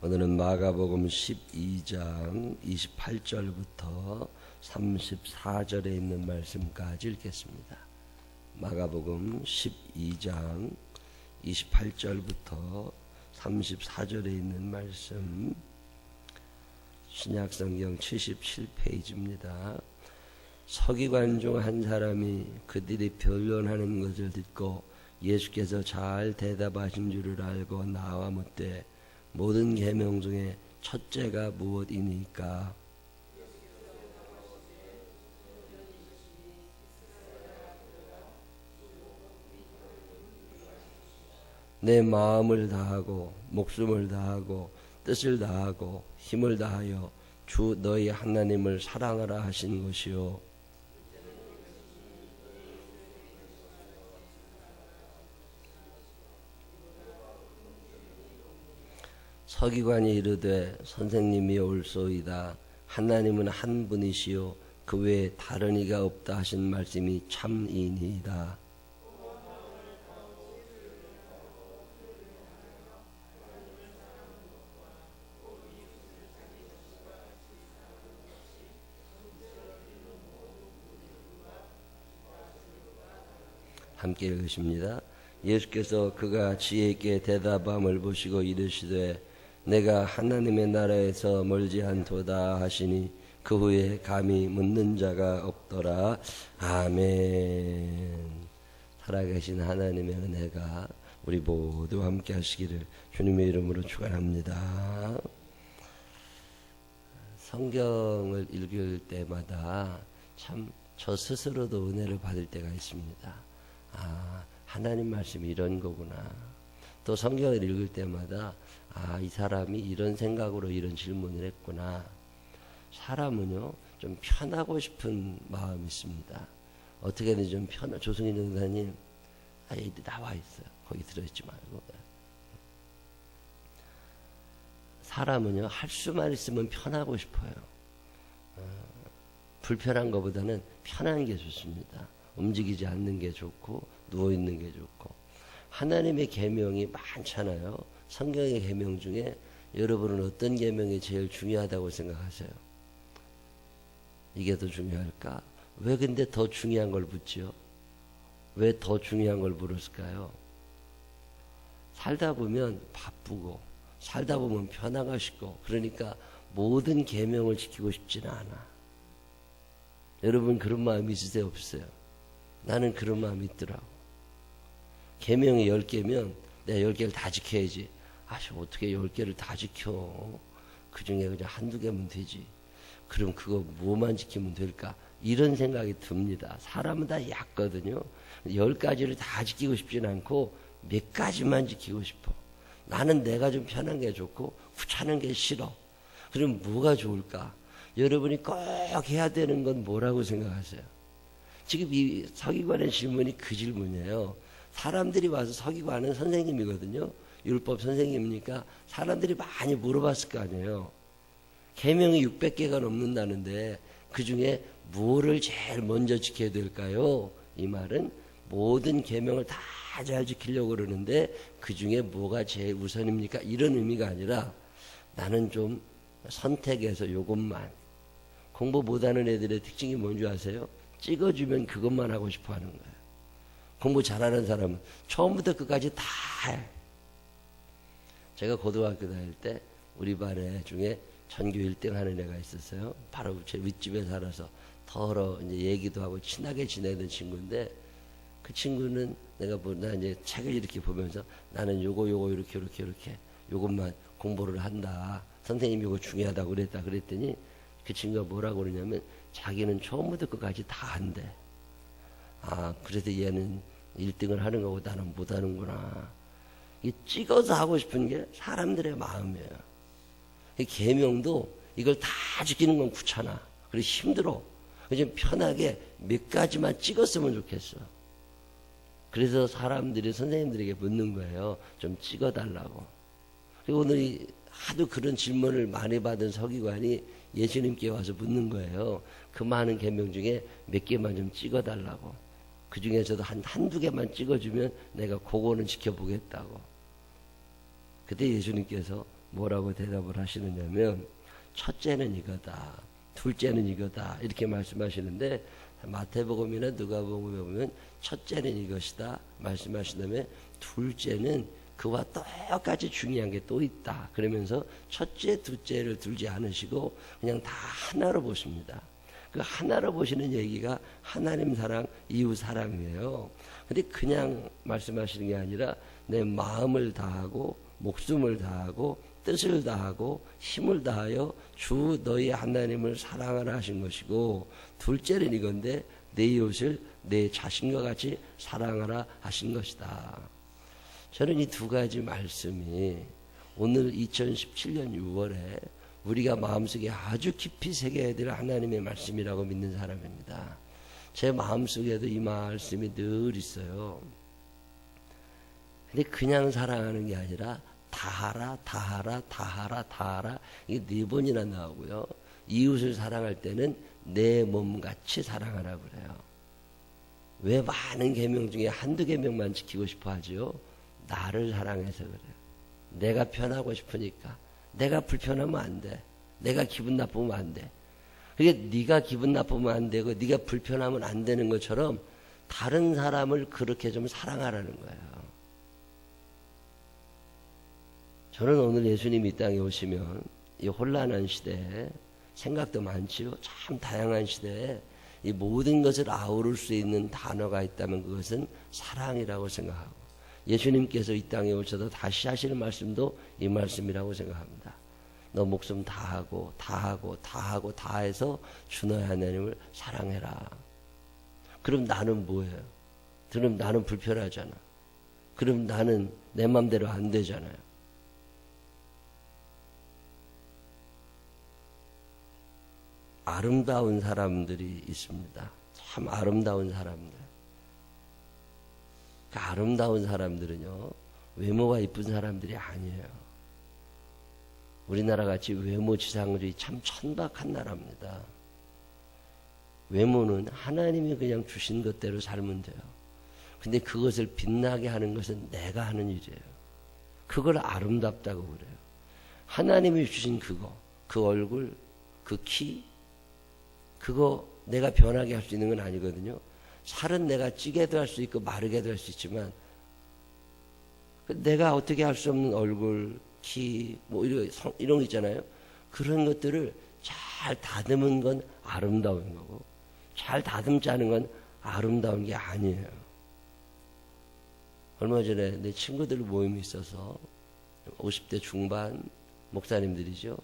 오늘은 마가복음 12장 28절부터 34절에 있는 말씀까지 읽겠습니다. 마가복음 12장 28절부터 34절에 있는 말씀, 신약성경 77페이지입니다. 서기관 중 한 사람이 그들이 변론하는 것을 듣고 예수께서 잘 대답하신 줄을 알고 나와 묻되 모든 계명 중에 첫째가 무엇이니까? 내 마음을 다하고 목숨을 다하고 뜻을 다하고 힘을 다하여 주 너희 하나님을 사랑하라 하신 것이요. 서기관이 이르되 선생님이 옳소이다. 하나님은 한 분이시요 그 외에 다른 이가 없다 하신 말씀이 참이니이다. 함께 읽으십니다. 예수께서 그가 지혜 있게 대답함을 보시고 이르시되 내가 하나님의 나라에서 멀지 않도다 하시니 그 후에 감히 묻는 자가 없더라. 아멘. 살아계신 하나님의 은혜가 우리 모두 함께 하시기를 주님의 이름으로 축원합니다. 성경을 읽을 때마다 참 저 스스로도 은혜를 받을 때가 있습니다. 하나님 말씀이 이런 거구나. 또 성경을 읽을 때마다 이 사람이 이런 생각으로 이런 질문을 했구나. 사람은요 좀 편하고 싶은 마음이 있습니다. 어떻게든 좀 조승인 전사님 얘들 나와 있어요. 거기 들어있지 말고. 사람은요 할 수만 있으면 편하고 싶어요. 불편한 것보다는 편한 게 좋습니다. 움직이지 않는 게 좋고 누워있는 게 좋고. 하나님의 계명이 많잖아요. 성경의 계명 중에 여러분은 어떤 계명이 제일 중요하다고 생각하세요? 이게 더 중요할까? 왜 근데 더 중요한 걸 묻죠? 왜 더 중요한 걸 물었을까요? 살다 보면 바쁘고 살다 보면 편하고 싶고 그러니까 모든 계명을 지키고 싶지는 않아. 여러분 그런 마음이 있으세요? 없어요? 나는 그런 마음이 있더라고. 계명이 10개면 내가 10개를 다 지켜야지. 어떻게 10개를 다 지켜? 그 중에 그냥 한두 개면 되지. 그럼 그거 뭐만 지키면 될까? 이런 생각이 듭니다. 사람은 다 얕거든요. 10가지를 다 지키고 싶진 않고 몇 가지만 지키고 싶어. 나는 내가 좀 편한 게 좋고 귀찮은 게 싫어. 그럼 뭐가 좋을까? 여러분이 꼭 해야 되는 건 뭐라고 생각하세요? 지금 이 서기관의 질문이 그 질문이에요. 사람들이 와서 서기관은 선생님이거든요. 율법 선생님이니까 사람들이 많이 물어봤을 거 아니에요. 계명이 600개가 넘는다는데 그 중에 뭐를 제일 먼저 지켜야 될까요? 이 말은 모든 계명을 다 잘 지키려고 그러는데 그 중에 뭐가 제일 우선입니까? 이런 의미가 아니라 나는 좀 선택해서 요것만. 공부 못하는 애들의 특징이 뭔지 아세요? 찍어주면 그것만 하고 싶어 하는 거예요. 공부 잘하는 사람은 처음부터 끝까지 다 해. 제가 고등학교 다닐 때 우리 반에 중에 전교 1등 하는 애가 있었어요. 바로 제 윗집에 살아서 이제 얘기도 하고 친하게 지내던 친구인데 그 친구는 나 이제 책을 이렇게 보면서 나는 요거 이렇게 요것만 공부를 한다. 선생님이 이거 중요하다고 그랬더니 그 친구가 뭐라고 그러냐면 자기는 처음부터 끝까지 다 한대. 그래서 얘는 1등을 하는 거고 나는 못 하는구나. 이 찍어서 하고 싶은 게 사람들의 마음이에요. 이 계명도 이걸 다 지키는 건 귀찮아. 그리고 힘들어. 좀 편하게 몇 가지만 찍었으면 좋겠어. 그래서 사람들이 선생님들에게 묻는 거예요. 좀 찍어달라고. 그리고 오늘 하도 그런 질문을 많이 받은 서기관이 예수님께 와서 묻는 거예요. 그 많은 계명 중에 몇 개만 좀 찍어달라고. 그 중에서도 한두 개만 찍어주면 내가 그거는 지켜보겠다고. 그때 예수님께서 뭐라고 대답을 하시느냐면 첫째는 이거다, 둘째는 이거다 이렇게 말씀하시는데 마태복음이나 누가복음에 보면 첫째는 이것이다 말씀하신 다음에 둘째는 그와 똑같이 중요한 게 또 있다 그러면서 첫째 둘째를 두지 않으시고 그냥 다 하나로 보십니다. 그 하나로 보시는 얘기가 하나님 사랑, 이웃 사랑이에요. 근데 그냥 말씀하시는 게 아니라 내 마음을 다하고 목숨을 다하고 뜻을 다하고 힘을 다하여 주 너희 하나님을 사랑하라 하신 것이고 둘째는 이건데 내 이웃을 내 자신과 같이 사랑하라 하신 것이다. 저는 이 두 가지 말씀이 오늘 2017년 6월에 우리가 마음속에 아주 깊이 새겨야 될 하나님의 말씀이라고 믿는 사람입니다. 제 마음속에도 이 말씀이 늘 있어요. 근데 그냥 사랑하는 게 아니라 다하라, 다하라, 다하라, 다하라 이게 4번이나 나오고요. 이웃을 사랑할 때는 내 몸같이 사랑하라고 그래요. 왜 많은 계명 중에 한두 계명만 지키고 싶어 하죠? 나를 사랑해서 그래요. 내가 편하고 싶으니까. 내가 불편하면 안 돼. 내가 기분 나쁘면 안 돼. 그러니까 네가 기분 나쁘면 안 되고 네가 불편하면 안 되는 것처럼 다른 사람을 그렇게 좀 사랑하라는 거예요. 저는 오늘 예수님이 이 땅에 오시면 이 혼란한 시대에 생각도 많지요. 참 다양한 시대에 이 모든 것을 아우를 수 있는 단어가 있다면 그것은 사랑이라고 생각하고 예수님께서 이 땅에 오셔서 다시 하시는 말씀도 이 말씀이라고 생각합니다. 너 목숨 다하고 다하고 다하고 다해서 주 너의 하나님을 사랑해라. 그럼 나는 뭐예요? 그럼 나는 불편하잖아. 그럼 나는 내 맘대로 안 되잖아요. 아름다운 사람들이 있습니다. 참 아름다운 사람들. 그 아름다운 사람들은요, 외모가 이쁜 사람들이 아니에요. 우리나라 같이 외모 지상주의 참 천박한 나라입니다. 외모는 하나님이 그냥 주신 것대로 살면 돼요. 근데 그것을 빛나게 하는 것은 내가 하는 일이에요. 그걸 아름답다고 그래요. 하나님이 주신 그거, 그 얼굴, 그 키, 그거 내가 변하게 할 수 있는 건 아니거든요. 살은 내가 찌게도 할 수 있고 마르게도 할 수 있지만 내가 어떻게 할 수 없는 얼굴, 키, 뭐 이런 거 있잖아요. 그런 것들을 잘 다듬은 건 아름다운 거고 잘 다듬지 않은 건 아름다운 게 아니에요. 얼마 전에 내 친구들 모임이 있어서 50대 중반 목사님들이죠.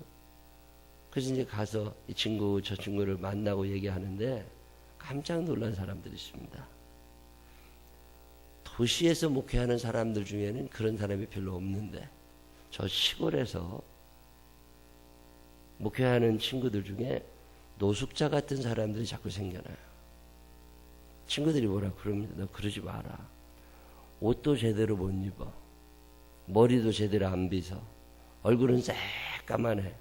그래서 이제 가서 이 친구 저 친구를 만나고 얘기하는데 깜짝 놀란 사람들이 있습니다. 도시에서 목회하는 사람들 중에는 그런 사람이 별로 없는데 저 시골에서 목회하는 친구들 중에 노숙자 같은 사람들이 자꾸 생겨나요. 친구들이 뭐라 그럽니다. 너 그러지 마라. 옷도 제대로 못 입어. 머리도 제대로 안 빗어. 얼굴은 새까만해.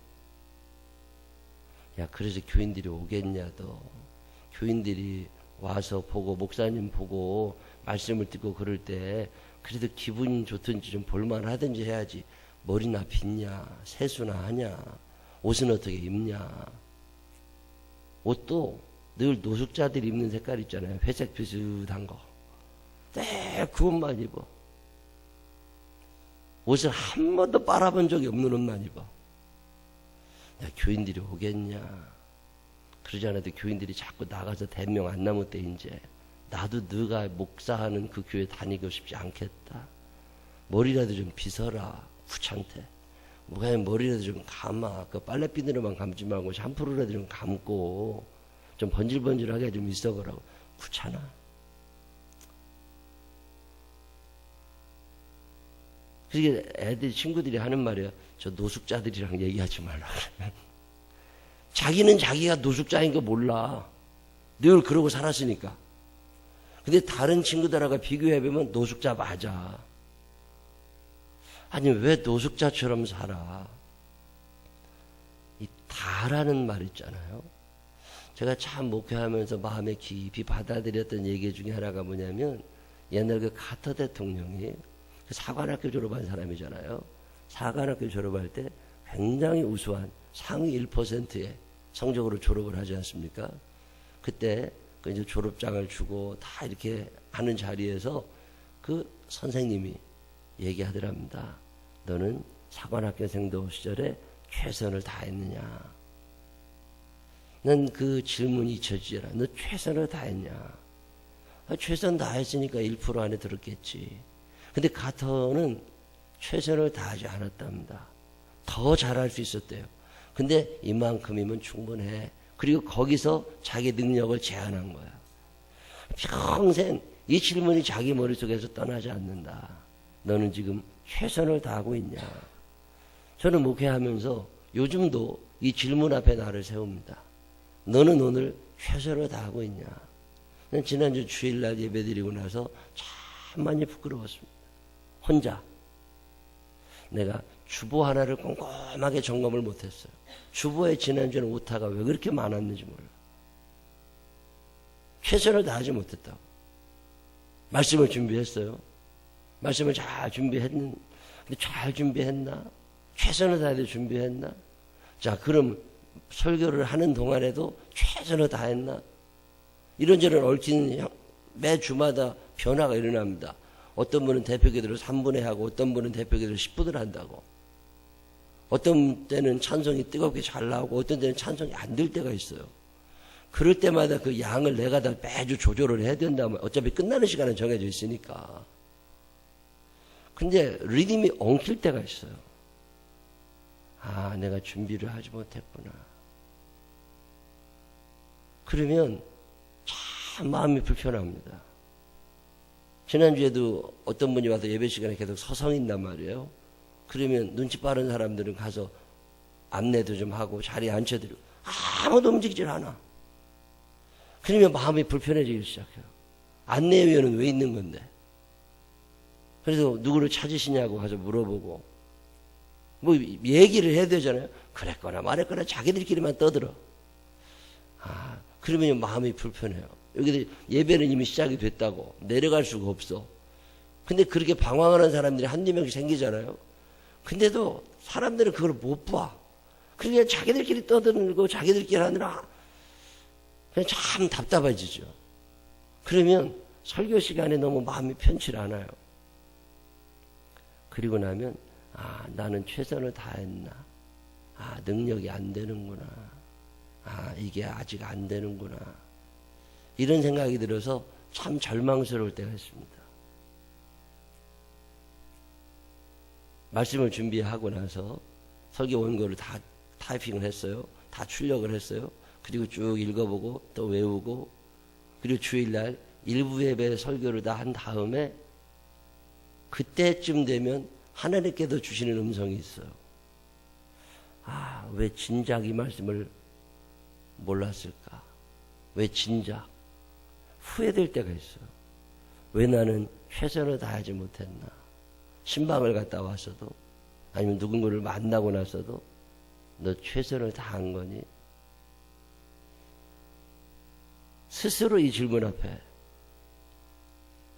야, 그래서 교인들이 오겠냐, 너. 교인들이 와서 보고, 목사님 보고, 말씀을 듣고 그럴 때, 그래도 기분이 좋든지 좀 볼만 하든지 해야지. 머리나 빗냐, 세수나 하냐, 옷은 어떻게 입냐. 옷도 늘 노숙자들이 입는 색깔 있잖아요. 회색 비슷한 거. 그 옷만 입어. 옷을 한 번도 빨아본 적이 없는 옷만 입어. 야, 교인들이 오겠냐. 그러지 않아도 교인들이 자꾸 나가서 대명 안 나무 때 이제 나도 너가 목사하는 그 교회 다니고 싶지 않겠다. 머리라도 좀 빗어라. 귀찮대. 뭐가 머리라도 좀 감아. 그 빨래비누로만 감지 말고 샴푸로라도 좀 감고 좀 번질번질하게 좀 있어보라고. 귀찮아. 그게 애들 친구들이 하는 말이야. 저 노숙자들이랑 얘기하지 말라. 자기는 자기가 노숙자인 거 몰라. 늘 그러고 살았으니까. 근데 다른 친구들하고 비교해보면 노숙자 맞아. 아니 왜 노숙자처럼 살아? 이 다라는 말 있잖아요. 제가 참 목회하면서 마음에 깊이 받아들였던 얘기 중에 하나가 뭐냐면 옛날 그 카터 대통령이 그 사관학교 졸업한 사람이잖아요. 사관학교 졸업할 때 굉장히 우수한 상위 1%의 성적으로 졸업을 하지 않습니까? 그때 그 이제 졸업장을 주고 다 이렇게 하는 자리에서 그 선생님이 얘기하더랍니다. 너는 사관학교생도 시절에 최선을 다했느냐? 난 그 질문이 잊혀지지 않아. 너 최선을 다했냐? 최선 다했으니까 1% 안에 들었겠지. 근데 가터는 최선을 다하지 않았답니다. 더 잘할 수 있었대요. 근데 이만큼이면 충분해. 그리고 거기서 자기 능력을 제한한 거야. 평생 이 질문이 자기 머릿속에서 떠나지 않는다. 너는 지금 최선을 다하고 있냐? 저는 목회하면서 요즘도 이 질문 앞에 나를 세웁니다. 너는 오늘 최선을 다하고 있냐? 난 지난주 주일날 예배드리고 나서 참 많이 부끄러웠습니다. 혼자. 내가 주보 하나를 꼼꼼하게 점검을 못했어요. 주보에 지난주에는 오타가 왜 그렇게 많았는지 몰라. 최선을 다하지 못했다고. 말씀을 준비했어요. 말씀을 잘 준비했는데 잘 준비했나? 최선을 다해서 준비했나? 자, 그럼 설교를 하는 동안에도 최선을 다했나? 이런저런 얽힌 매 주마다 변화가 일어납니다. 어떤 분은 대표기도를 3분에 하고 어떤 분은 대표기도를 10분을 한다고. 어떤 때는 찬송이 뜨겁게 잘 나오고 어떤 때는 찬송이 안 될 때가 있어요. 그럴 때마다 그 양을 내가 다 매주 조절을 해야 된다면 어차피 끝나는 시간은 정해져 있으니까. 근데 리듬이 엉킬 때가 있어요. 아, 내가 준비를 하지 못했구나. 그러면 참 마음이 불편합니다. 지난주에도 어떤 분이 와서 예배 시간에 계속 서성인단 말이에요. 그러면 눈치 빠른 사람들은 가서 안내도 좀 하고 자리에 앉혀드리고 아무도 움직이질 않아. 그러면 마음이 불편해지기 시작해요. 안내위원은 왜 있는 건데? 그래서 누구를 찾으시냐고 가서 물어보고 뭐 얘기를 해야 되잖아요. 그랬거나 말했거나 자기들끼리만 떠들어. 아, 그러면 마음이 불편해요. 여기 예배는 이미 시작이 됐다고 내려갈 수가 없어. 근데 그렇게 방황하는 사람들이 한두 명씩 생기잖아요. 근데도 사람들은 그걸 못 봐. 그러니까 자기들끼리 떠들고 자기들끼리 하느라 그냥 참 답답해지죠. 그러면 설교 시간에 너무 마음이 편치 않아요. 그리고 나면 아, 나는 최선을 다했나? 아, 능력이 안 되는구나. 아, 이게 아직 안 되는구나. 이런 생각이 들어서 참 절망스러울 때가 있습니다. 말씀을 준비하고 나서 설교 원고를 다 타이핑을 했어요. 다 출력을 했어요. 그리고 쭉 읽어보고 또 외우고 그리고 주일날 일부 예배 설교를 다 한 다음에 그때쯤 되면 하나님께서 주시는 음성이 있어요. 아, 왜 진작 이 말씀을 몰랐을까? 왜 진작? 후회될 때가 있어요. 왜 나는 최선을 다하지 못했나? 신방을 갔다 와서도 아니면 누군가를 만나고 나서도 너 최선을 다한 거니? 스스로 이 질문 앞에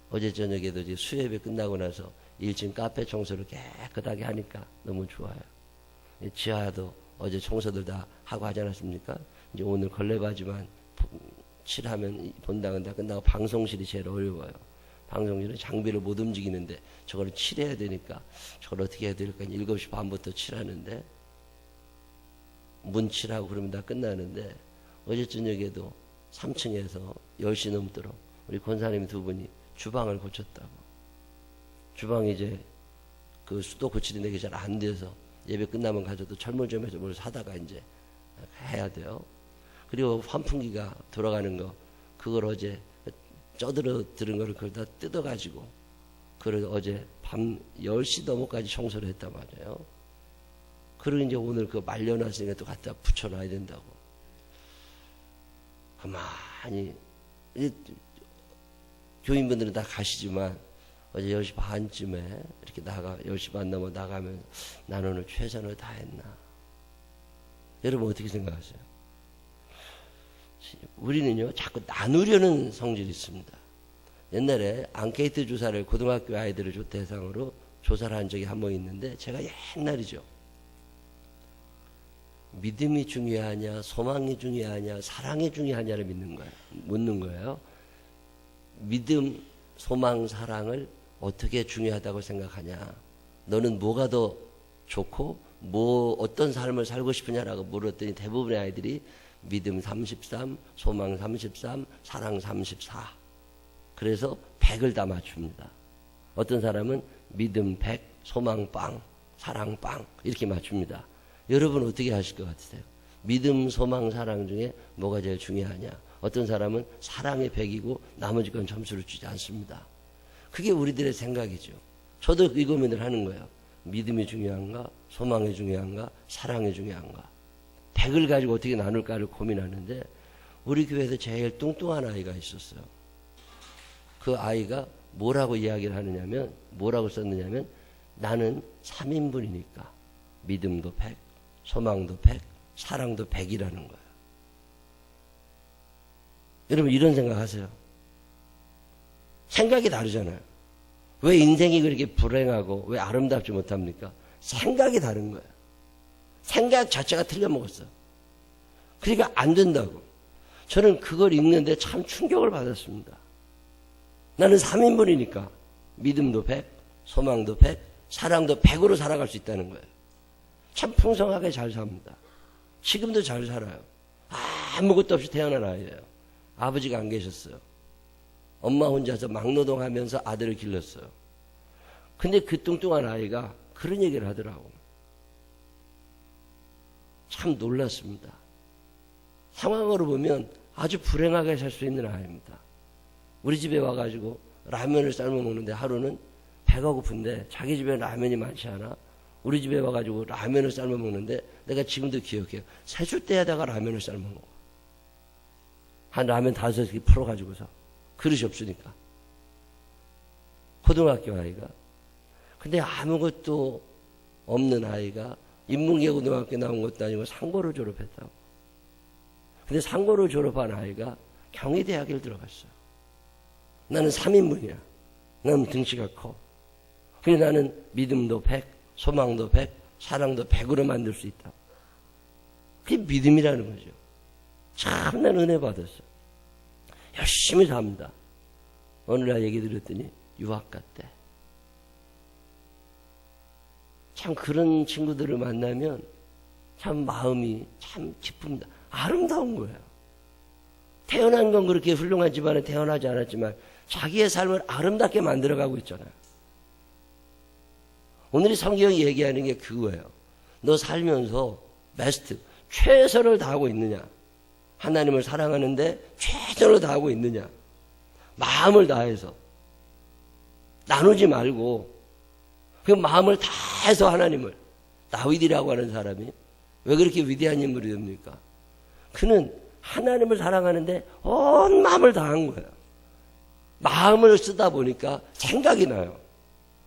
어제 저녁에도 이제 수예배 끝나고 나서 1층 카페 청소를 깨끗하게 하니까 너무 좋아요. 지하도 어제 청소들 다 하고 하지 않았습니까? 이제 오늘 걸레바지만 칠하면 본당은 다 끝나고 방송실이 제일 어려워요. 방송실은 장비를 못 움직이는데 저걸 칠해야 되니까 저걸 어떻게 해야 될까? 7시 반부터 칠하는데 문 칠하고 그러면 다 끝나는데 어제 저녁에도 3층에서 10시 넘도록 우리 권사님 두 분이 주방을 고쳤다고. 주방이 이제 그 수도 고치는 게 잘 안 돼서 예배 끝나면 가서도 철물점에서 뭘 사다가 이제 해야 돼요. 그리고 환풍기가 돌아가는 거 그걸 어제 쪄들어 들은 거를 그걸 다 뜯어가지고 그걸 어제 밤 10시 넘어까지 청소를 했단 말이에요. 그리고 이제 오늘 그 말려놨으니까 또 갖다 붙여놔야 된다고. 가만히 교인분들은 다 가시지만 어제 10시 반쯤에 이렇게 10시 반 넘어 나가면 나는 오늘 최선을 다했나? 여러분 어떻게 생각하세요? 우리는요 자꾸 나누려는 성질이 있습니다. 옛날에 앙케이트 조사를 고등학교 아이들을 대상으로 조사를 한 적이 한 번 있는데 제가 옛날이죠. 믿음이 중요하냐, 소망이 중요하냐, 사랑이 중요하냐를 묻는 거예요. 믿음, 소망, 사랑을 어떻게 중요하다고 생각하냐? 너는 뭐가 더 좋고 어떤 삶을 살고 싶으냐라고 물었더니 대부분의 아이들이 믿음 33, 소망 33, 사랑 34. 그래서 100을 다 맞춥니다. 어떤 사람은 믿음 100, 소망 빵, 사랑 빵 이렇게 맞춥니다. 여러분 어떻게 하실 것 같으세요? 믿음, 소망, 사랑 중에 뭐가 제일 중요하냐? 어떤 사람은 사랑의 100이고 나머지 건 점수를 주지 않습니다. 그게 우리들의 생각이죠. 저도 이 고민을 하는 거예요. 믿음이 중요한가? 소망이 중요한가? 사랑이 중요한가? 100을 가지고 어떻게 나눌까를 고민하는데 우리 교회에서 제일 뚱뚱한 아이가 있었어요. 그 아이가 뭐라고 이야기를 하느냐면 뭐라고 썼느냐면 나는 3인분이니까 믿음도 100, 소망도 100, 사랑도 100이라는 거예요. 여러분 이런 생각하세요. 생각이 다르잖아요. 왜 인생이 그렇게 불행하고 왜 아름답지 못합니까? 생각이 다른 거예요. 생각 자체가 틀려먹었어요. 그러니까 안 된다고. 저는 그걸 읽는데 참 충격을 받았습니다. 나는 3인분이니까 믿음도 100, 소망도 100, 사랑도 100으로 살아갈 수 있다는 거예요. 참 풍성하게 잘 삽니다. 지금도 잘 살아요. 아무것도 없이 태어난 아이예요. 아버지가 안 계셨어요. 엄마 혼자서 막노동하면서 아들을 길렀어요. 근데 그 뚱뚱한 아이가 그런 얘기를 하더라고. 참 놀랐습니다. 상황으로 보면 아주 불행하게 살 수 있는 아이입니다. 우리 집에 와가지고 라면을 삶아 먹는데 하루는 배가 고픈데 자기 집에 라면이 많지 않아. 우리 집에 와가지고 라면을 삶아 먹는데 내가 지금도 기억해요. 세숫대에다가 라면을 삶아 먹어. 한 라면 5개 풀어가지고서. 그릇이 없으니까. 고등학교 아이가. 근데 아무것도 없는 아이가 인문계고등학교 나온 것도 아니고 상고를 졸업했다고. 근데 상고를 졸업한 아이가 경희대학을 들어갔어요. 나는 3인분이야. 나는 등치가 커. 그래서 나는 믿음도 100, 소망도 100, 사랑도 100으로 만들 수 있다. 그게 믿음이라는 거죠. 참 난 은혜 받았어. 열심히 삽니다. 어느 날 얘기 들었더니 유학 갔대. 참 그런 친구들을 만나면 참 마음이 참 기쁩니다. 아름다운 거예요. 태어난 건 그렇게 훌륭한 집안에 태어나지 않았지만 자기의 삶을 아름답게 만들어가고 있잖아요. 오늘 성경이 얘기하는 게 그거예요. 너 살면서 베스트, 최선을 다하고 있느냐? 하나님을 사랑하는데 최선을 다하고 있느냐? 마음을 다해서 나누지 말고 그 마음을 다해서 하나님을. 다윗이라고 하는 사람이 왜 그렇게 위대한 인물이 됩니까? 그는 하나님을 사랑하는데 온 마음을 다한 거예요. 마음을 쓰다 보니까 생각이 나요.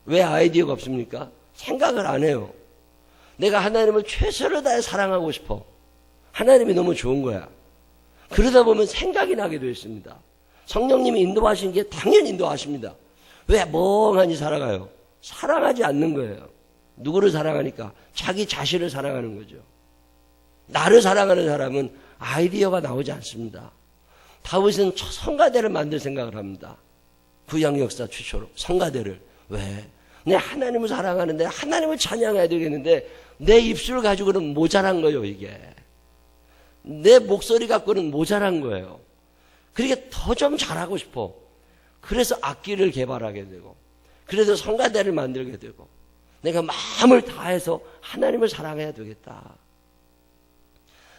왜 아이디어가 없습니까? 생각을 안 해요. 내가 하나님을 최선을 다해 사랑하고 싶어. 하나님이 너무 좋은 거야. 그러다 보면 생각이 나게 되어 있습니다. 성령님이 인도하시는 게 당연히 인도하십니다. 왜 멍하니 살아가요? 사랑하지 않는 거예요. 누구를 사랑하니까? 자기 자신을 사랑하는 거죠. 나를 사랑하는 사람은 아이디어가 나오지 않습니다. 다윗은 성가대를 만들 생각을 합니다. 구약 역사 최초로 성가대를. 왜? 내 하나님을 사랑하는데 하나님을 찬양해야 되겠는데 내 입술을 가지고는 모자란 거예요. 이게. 내 목소리 갖고는 모자란 거예요. 그러니까 더 좀 잘하고 싶어. 그래서 악기를 개발하게 되고 그래서 성가대를 만들게 되고 내가 마음을 다해서 하나님을 사랑해야 되겠다.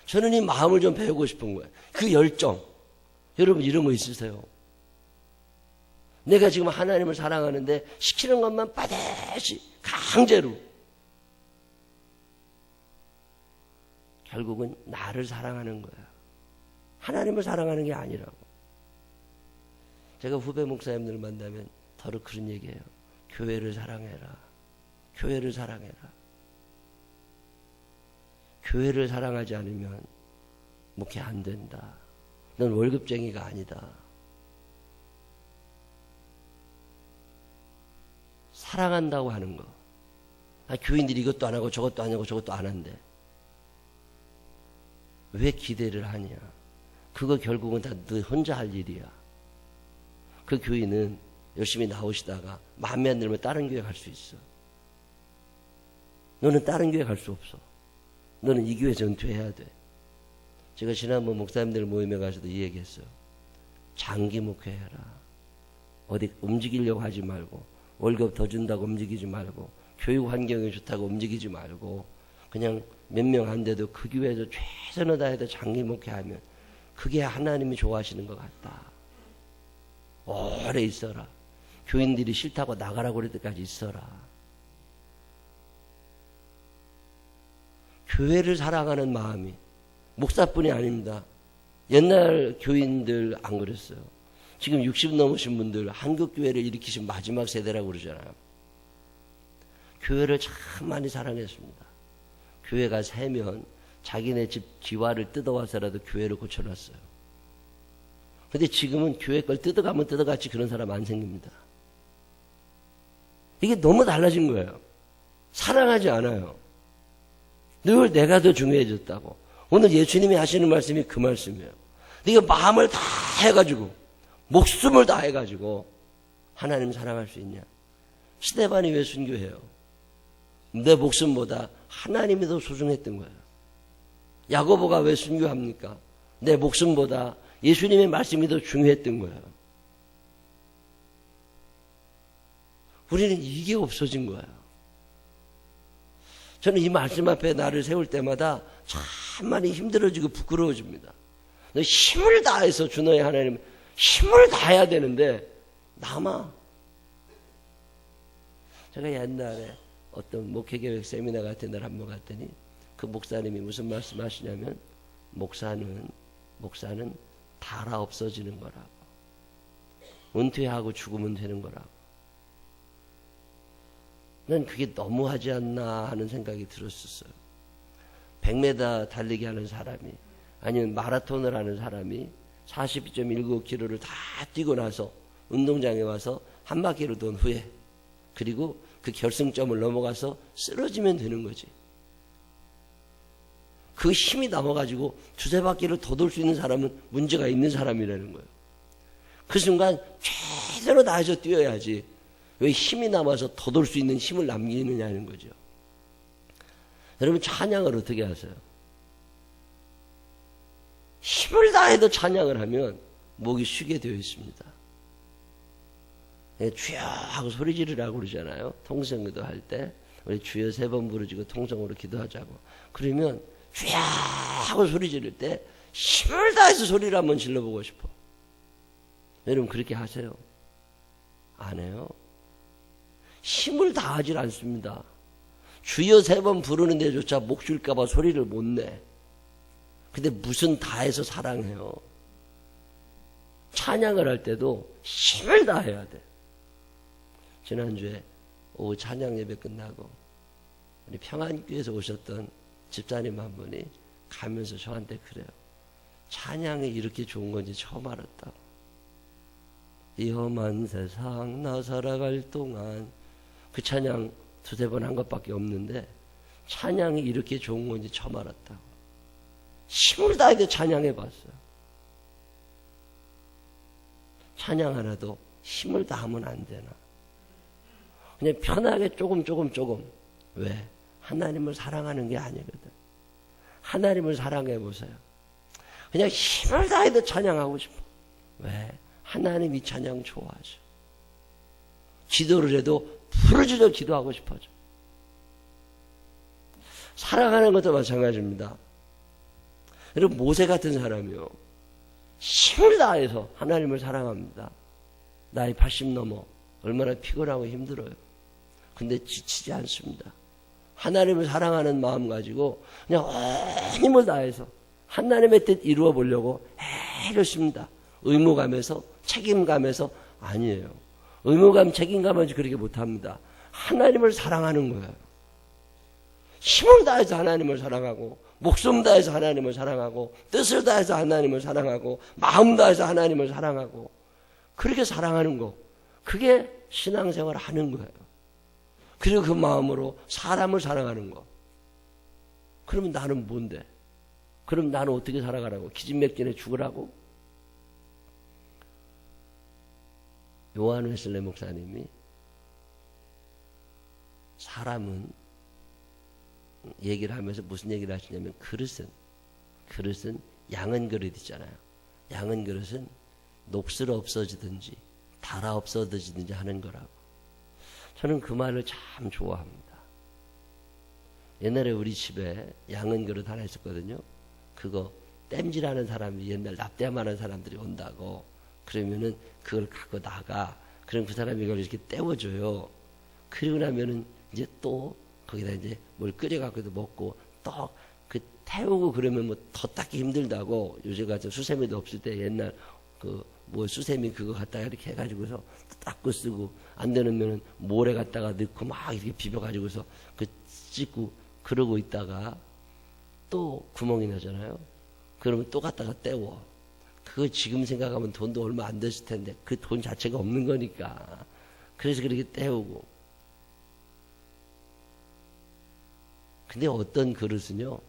저는 이 마음을 좀 배우고 싶은 거예요. 그 열정. 여러분 이런 거 있으세요? 내가 지금 하나님을 사랑하는데 시키는 것만 빠듯이 강제로 결국은 나를 사랑하는 거야. 하나님을 사랑하는 게 아니라고. 제가 후배 목사님들 만나면 더러 그런 얘기해요. 교회를 사랑해라. 교회를 사랑해라. 교회를 사랑하지 않으면 목회 안 된다. 넌 월급쟁이가 아니다. 사랑한다고 하는 거. 교인들이 이것도 안 하고 저것도 안 하고 저것도 안 한대. 왜 기대를 하냐? 그거 결국은 다 너 혼자 할 일이야. 그 교인은 열심히 나오시다가 마음에 안 들면 다른 교회 갈 수 있어. 너는 다른 교회 갈 수 없어. 너는 이 교회 전투해야 돼. 제가 지난번 목사님들 모임에 가서도 이 얘기했어요. 장기 목회해라. 어디 움직이려고 하지 말고, 월급 더 준다고 움직이지 말고, 교육 환경이 좋다고 움직이지 말고, 그냥 몇 명 안 돼도 그 교회에서 최선을 다해서 장기 목회하면 그게 하나님이 좋아하시는 것 같다. 오래 있어라. 교인들이 싫다고 나가라고 그럴 때까지 있어라. 교회를 사랑하는 마음이 목사뿐이 아닙니다. 옛날 교인들 안 그랬어요. 지금 60 넘으신 분들 한국교회를 일으키신 마지막 세대라고 그러잖아요. 교회를 참 많이 사랑했습니다. 교회가 새면 자기네 집 지화를 뜯어와서라도 교회를 고쳐놨어요. 근데 지금은 교회 걸 뜯어가면 뜯어갔지 그런 사람 안 생깁니다. 이게 너무 달라진 거예요. 사랑하지 않아요. 늘 내가 더 중요해졌다고. 오늘 예수님이 하시는 말씀이 그 말씀이에요. 네가 마음을 다 해가지고 목숨을 다 해가지고 하나님 사랑할 수 있냐? 스데반이 왜 순교해요? 내 목숨보다 하나님이 더 소중했던 거예요. 야고보가 왜 순교합니까? 내 목숨보다 예수님의 말씀이 더 중요했던 거예요. 우리는 이게 없어진 거예요. 저는 이 말씀 앞에 나를 세울 때마다 참 많이 힘들어지고 부끄러워집니다. 너 힘을 다해서 주 너의 하나님 힘을 다해야 되는데 남아. 제가 옛날에 어떤 목회계획 세미나 같은 날 한번 갔더니 그 목사님이 무슨 말씀 하시냐면 목사는 달아 없어지는 거라고. 은퇴하고 죽으면 되는 거라고. 난 그게 너무하지 않나 하는 생각이 들었었어요. 100m 달리기 하는 사람이 아니면 마라톤을 하는 사람이 42.19km를 다 뛰고 나서 운동장에 와서 한 바퀴를 돈 후에 그리고 그 결승점을 넘어가서 쓰러지면 되는 거지. 그 힘이 남아가지고 두세 바퀴를 더 돌 수 있는 사람은 문제가 있는 사람이라는 거예요. 그 순간 최대로 다해서 뛰어야지. 왜 힘이 남아서 더 돌 수 있는 힘을 남기느냐는 거죠. 여러분 찬양을 어떻게 하세요? 힘을 다해도 찬양을 하면 목이 쉬게 되어 있습니다. 주여 하고 소리 지르라고 그러잖아요. 통성기도 할 때 우리 주여 3번 부르짖고 통성으로 기도하자고. 그러면 주여 하고 소리 지를 때 힘을 다해서 소리를 한번 질러보고 싶어. 여러분 그렇게 하세요? 안 해요? 힘을 다하지 않습니다. 주여 3번 부르는 데조차 목 줄까 봐 소리를 못 내. 근데 무슨 다해서 사랑해요. 찬양을 할 때도 힘을 다해야 돼. 지난주에 오후 찬양 예배 끝나고 우리 평안교회에서 오셨던 집사님 한 분이 가면서 저한테 그래요. 찬양이 이렇게 좋은 건지 처음 알았다. 이 험한 세상 나 살아갈 동안 그 찬양 두세 번 한 것밖에 없는데 찬양이 이렇게 좋은 건지 처음 알았다고. 힘을 다해서 찬양해봤어요. 찬양 하나도 힘을 다하면 안 되나. 그냥 편하게 조금. 왜? 하나님을 사랑하는 게 아니거든. 하나님을 사랑해보세요. 그냥 힘을 다해서 찬양하고 싶어. 왜? 하나님 이 찬양 좋아하죠. 기도를 해도 부르짖어 기도하고 싶어져. 사랑하는 것도 마찬가지입니다. 여러분 모세 같은 사람이요. 힘을 다해서 하나님을 사랑합니다. 나이 80 넘어 얼마나 피곤하고 힘들어요. 근데 지치지 않습니다. 하나님을 사랑하는 마음 가지고 그냥 온 힘을 다해서 하나님의 뜻 이루어 보려고 애쓰십니다. 의무감에서 책임감에서 아니에요. 의무감 책임감에서 그렇게 못합니다. 하나님을 사랑하는 거예요. 힘을 다해서 하나님을 사랑하고 목숨 다해서 하나님을 사랑하고 뜻을 다해서 하나님을 사랑하고 마음 다해서 하나님을 사랑하고 그렇게 사랑하는 거 그게 신앙생활을 하는 거예요. 그리고 그 마음으로 사람을 사랑하는 거. 그러면 나는 뭔데? 그럼 나는 어떻게 살아가라고? 기진맥진에 죽으라고? 요한 웨슬레 목사님이 사람은 얘기를 하면서 무슨 얘기를 하시냐면 그릇은 양은 그릇 있잖아요. 양은 그릇은 녹슬어 없어지든지 닳아 없어지든지 하는 거라고. 저는 그 말을 참 좋아합니다. 옛날에 우리 집에 양은 그릇 하나 있었거든요. 그거 땜질하는 사람이 옛날 납땜하는 사람들이 온다고 그러면은 그걸 갖고 나가. 그럼 그 사람이 이걸 이렇게 떼워줘요. 그리고 나면은 이제 또 거기다 이제 뭘 끓여갖고도 먹고 또 그 태우고 그러면 뭐 더 닦기 힘들다고 요새 같은 수세미도 없을 때 옛날 그 뭐 수세미 그거 갖다가 이렇게 해가지고서 닦고 쓰고 안 되면은 모래 갖다가 넣고 막 이렇게 비벼가지고서 그 씻고 그러고 있다가 또 구멍이 나잖아요. 그러면 또 갖다가 떼워. 그거 지금 생각하면 돈도 얼마 안 됐을 텐데 그 돈 자체가 없는 거니까. 그래서 그렇게 떼우고. 근데 어떤 그릇은요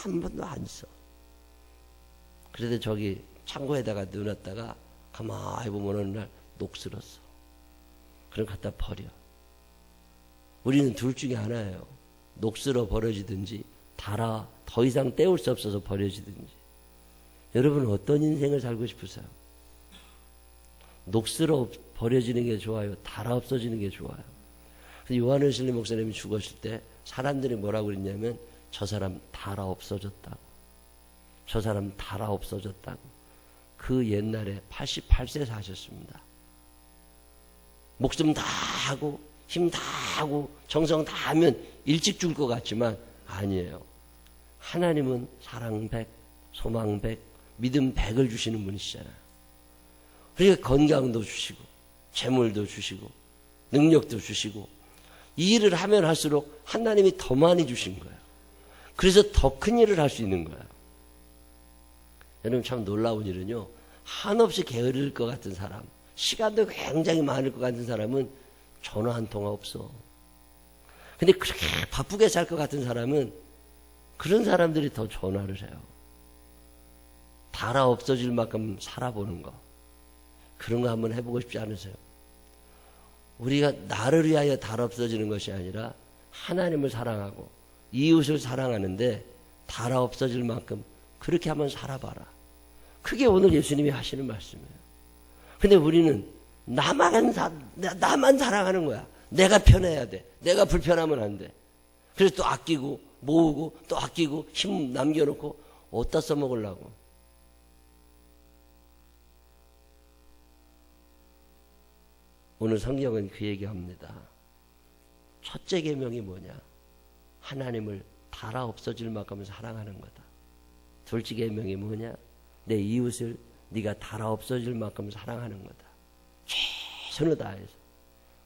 한 번도 안 써. 그래도 저기 창고에다가 넣어놨다가 가만히 보면 어느 날 녹슬었어. 그럼 갖다 버려. 우리는 둘 중에 하나예요. 녹슬어 버려지든지 닳아 더 이상 떼울 수 없어서 버려지든지. 여러분은 어떤 인생을 살고 싶으세요? 녹슬어 버려지는 게 좋아요? 닳아 없어지는 게 좋아요? 요한 웨슬리 목사님이 죽었을 때 사람들이 뭐라고 그랬냐면 저 사람 닳아 없어졌다고. 저 사람 닳아 없어졌다고. 그 옛날에 88세 사셨습니다. 목숨 다 하고 힘 다 하고 정성 다 하면 일찍 죽을 것 같지만 아니에요. 하나님은 사랑 100, 소망 100, 믿음 100을 주시는 분이시잖아요. 그러니까 건강도 주시고 재물도 주시고 능력도 주시고 이 일을 하면 할수록 하나님이 더 많이 주신 거예요. 그래서 더 큰 일을 할 수 있는 거예요. 여러분 참 놀라운 일은요. 한없이 게으를 것 같은 사람, 시간도 굉장히 많을 것 같은 사람은 전화 한 통화 없어. 근데 그렇게 바쁘게 살 것 같은 사람은 그런 사람들이 더 전화를 해요. 닳아 없어질 만큼 살아보는 거. 그런 거 한번 해보고 싶지 않으세요? 우리가 나를 위하여 닳아 없어지는 것이 아니라 하나님을 사랑하고 이웃을 사랑하는데 닳아 없어질 만큼 그렇게 한번 살아봐라. 그게 오늘 예수님이 하시는 말씀이에요. 근데 우리는 나만 사랑하는 거야. 내가 편해야 돼. 내가 불편하면 안 돼. 그래서 또 아끼고 모으고 또 아끼고 힘 남겨놓고 어디다 써먹으려고. 오늘 성경은 그 얘기합니다. 첫째 계명이 뭐냐? 하나님을 닳아 없어질 만큼 사랑하는 거다. 둘째 계명이 뭐냐? 내 이웃을 네가 닳아 없어질 만큼 사랑하는 거다. 최선을 다해서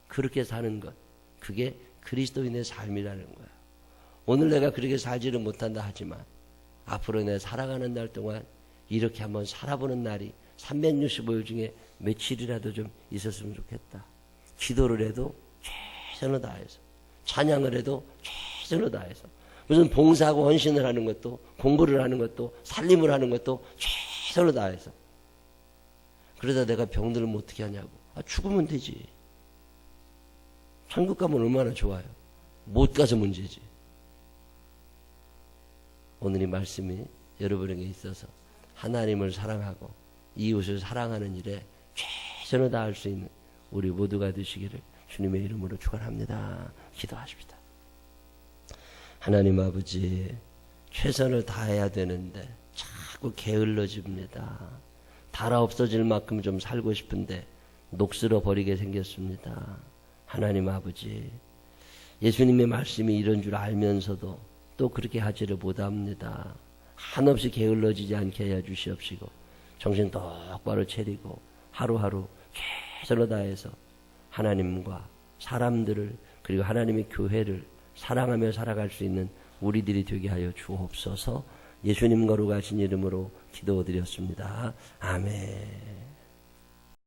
그렇게 사는 것, 그게 그리스도인의 삶이라는 거야. 오늘 내가 그렇게 살지를 못한다 하지만 앞으로 내 살아가는 날 동안 이렇게 한번 살아보는 날이 365일 중에 며칠이라도 좀 있었으면 좋겠다. 기도를 해도 최선을 다해서, 찬양을 해도 최선을 다해서, 무슨 봉사하고 헌신을 하는 것도, 공부를 하는 것도, 살림을 하는 것도 최선을 다해서. 그러다 내가 병들면 어떻게 하냐고. 죽으면 되지. 천국 가면 얼마나 좋아요. 못 가서 문제지. 오늘 이 말씀이 여러분에게 있어서 하나님을 사랑하고 이웃을 사랑하는 일에 최선을 다할 수 있는 우리 모두가 되시기를 주님의 이름으로 축원합니다. 기도하십시다. 하나님 아버지, 최선을 다해야 되는데 자꾸 게을러집니다. 닳아 없어질 만큼 좀 살고 싶은데 녹슬어 버리게 생겼습니다. 하나님 아버지, 예수님의 말씀이 이런 줄 알면서도 또 그렇게 하지를 못합니다. 한없이 게을러지지 않게 해 주시옵시고 정신 똑바로 차리고 하루하루 최선을 다해서 하나님과 사람들을 그리고 하나님의 교회를 사랑하며 살아갈 수 있는 우리들이 되게 하여 주옵소서. 예수님 거룩하신 이름으로 기도드렸습니다. 아멘.